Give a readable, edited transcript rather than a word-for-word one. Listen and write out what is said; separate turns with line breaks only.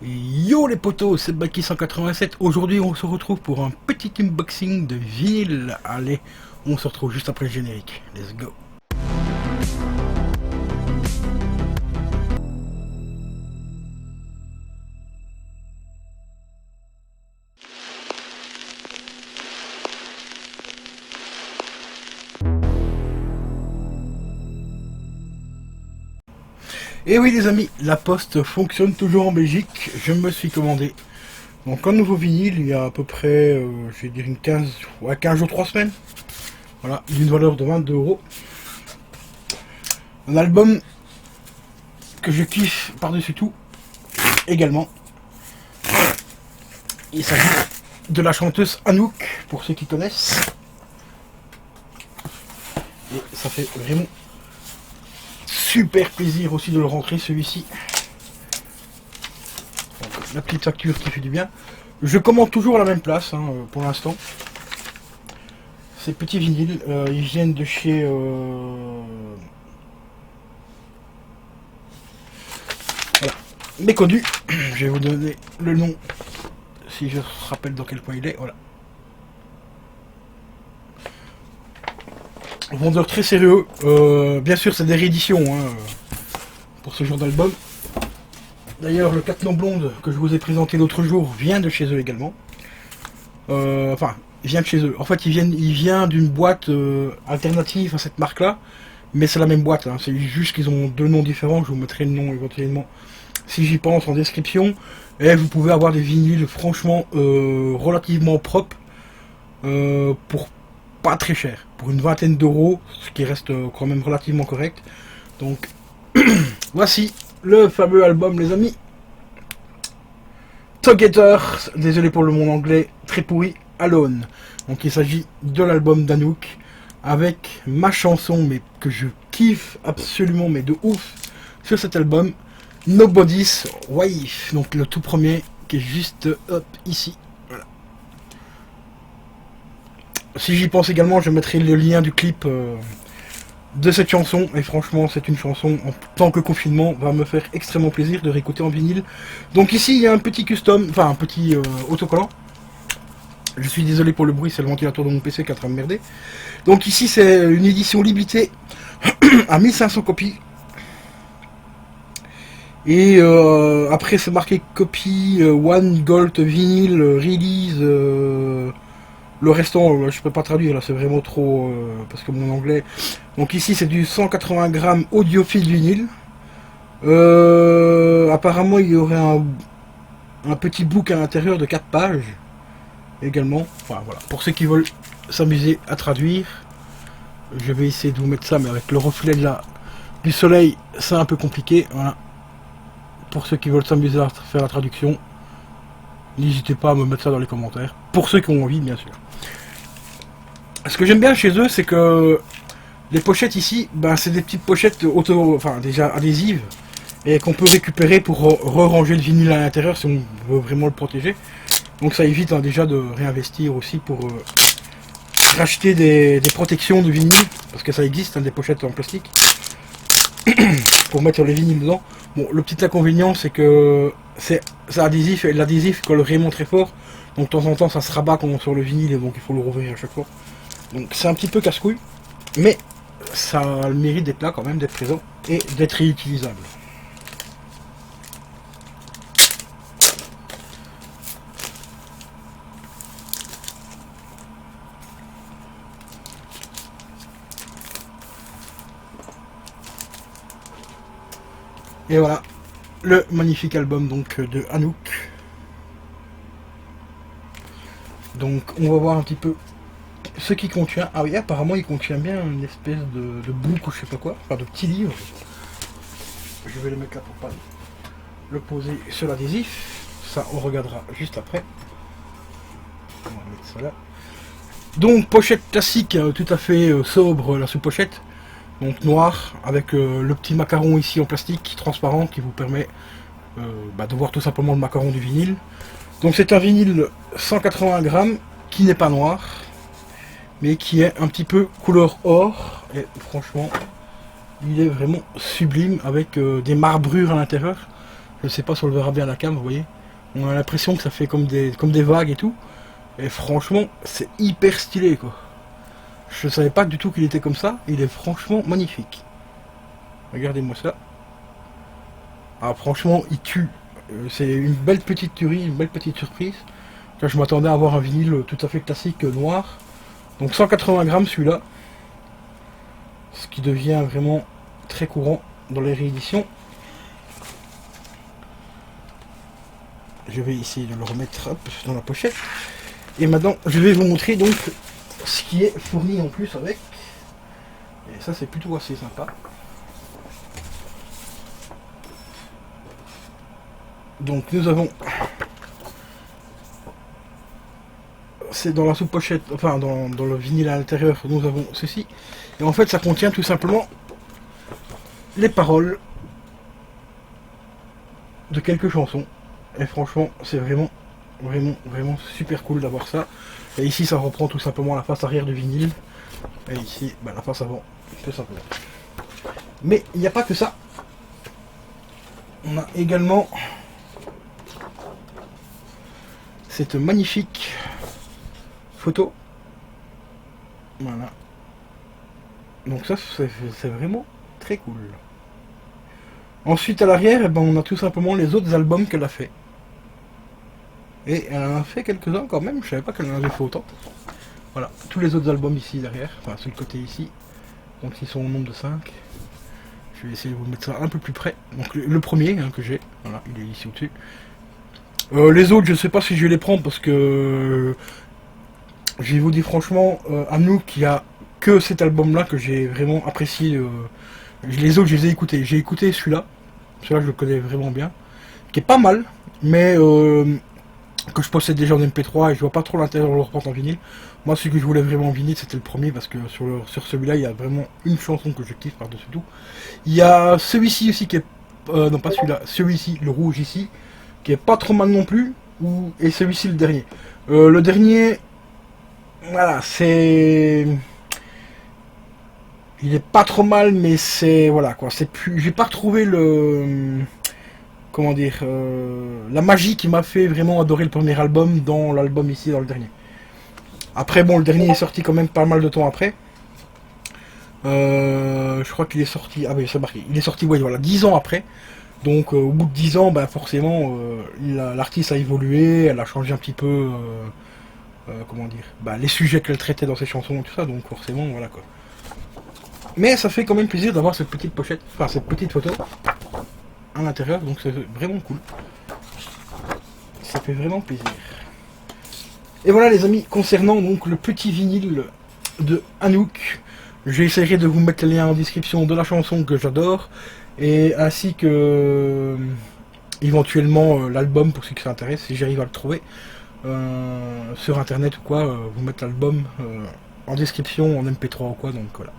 Yo les potos, c'est Baki 187. Aujourd'hui on se retrouve pour un petit unboxing de vinyle. Allez, on se retrouve juste après le générique. Let's go. Et oui les amis, la poste fonctionne toujours en Belgique. Je me suis commandé donc un nouveau vinyle il y a à peu près, je vais dire une 15 jours, 3 semaines. Voilà, d'une valeur de 22 €. Un album que je kiffe par-dessus tout également. Il s'agit de la chanteuse Anouk, pour ceux qui connaissent. Et ça fait vraiment super plaisir aussi de le rentrer celui-ci. La petite facture qui fait du bien. Je commande toujours à la même place pour l'instant. Ces petits vinyles, ils viennent de chez voilà, Méconnu. Je vais vous donner le nom si je me rappelle dans quel coin il est. Voilà. Vendeur très sérieux. Bien sûr, c'est des rééditions pour ce genre d'album. D'ailleurs, le Catenon Blonde que je vous ai présenté l'autre jour vient de chez eux également. Enfin, il vient de chez eux. En fait, il vient d'une boîte alternative à cette marque-là. Mais c'est la même boîte. C'est juste qu'ils ont deux noms différents. Je vous mettrai le nom éventuellement, si j'y pense, en description. Et vous pouvez avoir des vinyles franchement relativement propres pour pas très cher, pour une vingtaine d'euros, ce qui reste quand même relativement correct. Donc voici le fameux album les amis. Together, désolé pour le mon anglais très pourri, Alone. Donc il s'agit de l'album d'Anouk avec ma chanson mais que je kiffe absolument mais de ouf sur cet album, Nobody's Wife. Donc le tout premier qui est juste hop ici. Si j'y pense également, je mettrai le lien du clip de cette chanson. Et franchement, c'est une chanson, en tant que confinement, va me faire extrêmement plaisir de réécouter en vinyle. Donc ici, il y a un petit custom, enfin un petit autocollant. Je suis désolé pour le bruit, c'est le ventilateur de mon PC qui est en train de merder. Donc ici, c'est une édition limitée à 1500 copies. Et après, c'est marqué copie One Gold Vinyl Release... Le restant, je peux pas traduire là, c'est vraiment trop parce que mon anglais. Donc ici, c'est du 180 grammes audiophile vinyle. Apparemment, il y aurait un petit book à l'intérieur de 4 pages également. Enfin voilà, pour ceux qui veulent s'amuser à traduire, je vais essayer de vous mettre ça, mais avec le reflet du soleil, c'est un peu compliqué. Voilà. Pour ceux qui veulent s'amuser à faire la traduction, n'hésitez pas à me mettre ça dans les commentaires. Pour ceux qui ont envie, bien sûr. Ce que j'aime bien chez eux, c'est que les pochettes ici, ben, c'est des petites pochettes enfin déjà adhésives, et qu'on peut récupérer pour re-ranger le vinyle à l'intérieur si on veut vraiment le protéger. Donc ça évite déjà de réinvestir aussi pour racheter des protections de vinyle, parce que ça existe, des pochettes en plastique, pour mettre les vinyles dedans. Bon, le petit inconvénient, c'est que c'est adhésif, et l'adhésif colle vraiment très fort, donc de temps en temps ça se rabat quand on sort le vinyle, et donc il faut le rouvrir à chaque fois. Donc c'est un petit peu casse-couille, mais ça a le mérite d'être là quand même, d'être présent et d'être réutilisable. Et voilà, le magnifique album donc de Anouk. Donc on va voir un petit peu ce qui contient. Ah oui, apparemment il contient bien une espèce de book ou je sais pas quoi, enfin de petit livre. Je vais le mettre là pour pas le poser sur l'adhésif. Ça on regardera juste après. On va mettre ça là. Donc pochette classique, tout à fait sobre, la sous-pochette. Donc noire, avec le petit macaron ici en plastique transparent qui vous permet de voir tout simplement le macaron du vinyle. Donc c'est un vinyle 180 grammes qui n'est pas noir, mais qui est un petit peu couleur or, et franchement il est vraiment sublime avec des marbrures à l'intérieur. Je sais pas si on le verra bien à la cam, vous voyez. On a l'impression que ça fait comme des vagues et tout. Et franchement, c'est hyper stylé quoi. Je savais pas du tout qu'il était comme ça. Il est franchement magnifique. Regardez-moi ça. Ah franchement, il tue. C'est une belle petite tuerie, une belle petite surprise. Là, je m'attendais à avoir un vinyle tout à fait classique noir. Donc 180 grammes celui-là. Ce qui devient vraiment très courant dans les rééditions. Je vais essayer de le remettre hop, dans la pochette. Et maintenant, je vais vous montrer donc ce qui est fourni en plus avec. Et ça, c'est plutôt assez sympa. Donc nous avons, c'est dans la sous-pochette, enfin dans le vinyle à l'intérieur, nous avons ceci. Et en fait, ça contient tout simplement les paroles de quelques chansons. Et franchement, c'est vraiment super cool d'avoir ça. Et ici, ça reprend tout simplement la face arrière du vinyle. Et ici, bah, la face avant, tout simplement. Mais il n'y a pas que ça. On a également cette magnifique photo. Voilà. Donc ça, c'est vraiment très cool. Ensuite, à l'arrière, eh ben, on a tout simplement les autres albums qu'elle a fait. Et elle en a fait quelques-uns quand même, je savais pas qu'elle en avait fait autant. Voilà, tous les autres albums ici derrière, enfin sur le côté ici. Donc ils sont au nombre de 5. Je vais essayer de vous mettre ça un peu plus près. Donc le premier hein, que j'ai, voilà, il est ici au-dessus. Les autres, je sais pas si je vais les prendre parce que je vous dis franchement, Anouk, il y a que cet album-là que j'ai vraiment apprécié. Les autres, je les ai écoutés. J'ai écouté celui-là, celui-là je le connais vraiment bien, qui est pas mal, mais que je possède déjà en MP3 et je vois pas trop l'intérêt de le reprendre en vinyle. Moi, celui que je voulais vraiment en vinyle, c'était le premier parce que sur celui-là, il y a vraiment une chanson que je kiffe par-dessus tout. Il y a celui-ci aussi qui est, non pas celui-là, celui-ci, le rouge ici, qui est pas trop mal non plus, et celui-ci le dernier. Le dernier, voilà, c'est, il est pas trop mal, mais c'est, voilà quoi, c'est plus, j'ai pas retrouvé le, comment dire, la magie qui m'a fait vraiment adorer le premier album dans l'album ici, dans le dernier. Après, bon, le dernier est sorti quand même pas mal de temps après. Je crois qu'il est sorti, ah oui, c'est marqué, il est sorti, ouais, voilà, 10 ans après. Donc, au bout de 10 ans, ben, forcément, l'artiste a évolué, elle a changé un petit peu, comment dire, ben, les sujets qu'elle traitait dans ses chansons et tout ça, donc forcément, voilà quoi. Mais ça fait quand même plaisir d'avoir cette petite pochette, enfin cette petite photo à l'intérieur, donc c'est vraiment cool. Ça fait vraiment plaisir. Et voilà les amis, concernant donc le petit vinyle de Anouk, j'essaierai de vous mettre le lien en description de la chanson que j'adore, et ainsi que éventuellement l'album pour ceux qui s'intéressent, si j'arrive à le trouver sur internet ou quoi, vous mettre l'album en description en MP3 ou quoi, donc voilà.